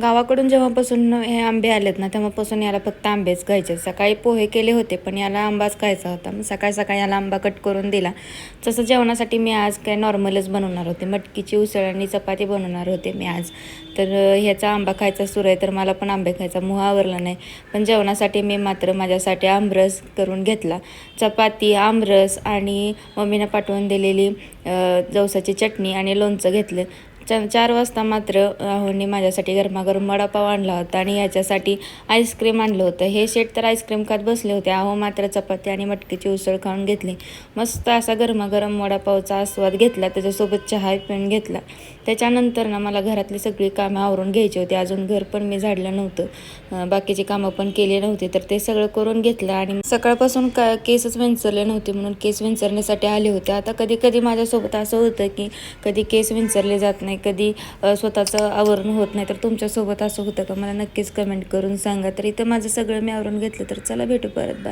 गावाकडून जेव्हापासून हे आंबे आलेत ना तेव्हापासून याला फक्त आंबेच खायचे. सकाळी पोहे केले होते पण याला आंबाच खायचा होता. मग सकाळी सकाळी याला आंबा कट करून दिला. तसं जेवणासाठी मी आज काय नॉर्मलच बनवणार होते. मटकीची उसळ आणि चपाती बनवणार होते मी आज. तर ह्याचा आंबा खायचा सुरू आहे तर मला पण आंबे खायचा मोह आवरला नाही. पण जेवणासाठी मी मात्र माझ्यासाठी आमरस करून घेतला. चपाती, आमरस आणि मम्मीनं पाठवून दिलेली जवसाची चटणी आणि लोणचं घेतलं. 4 वाजता मात्र राहुलने माझ्यासाठी गरमागरम वडापाव आणला होता आणि याच्यासाठी आईस्क्रीम आणलं होतं. हे शेट तर आईस्क्रीम खात बसले होते. अहो मात्र चपाती आणि मटकीची उसळ खाऊन घेतली. मस्त असा गरमागरम वडापावचा आस्वाद घेतला. त्याच्यासोबत चहा पण घेतला. त्याच्यानंतर ना मला घरातली सगळी कामं आवरून घ्यायची होती. अजून घर पण मी झाडलं नव्हतं. बाकीची कामं पण केली नव्हती. तर ते सगळं करून घेतलं आणि सकाळपासून केसच विंचरले नव्हते म्हणून केस विंचरण्यासाठी आले होते. आता कधी कधी माझ्यासोबत असं होतं की कधी केस विंचरले जात नाही, कधी स्वतःचं आवरण होत नाही. तर तुमच्यासोबत असं होतं का? मला नक्कीच कमेंट करून सांगा. तर इथं माझं सगळं मी आवरून घेतलं. तर चला भेटू परत. बाय.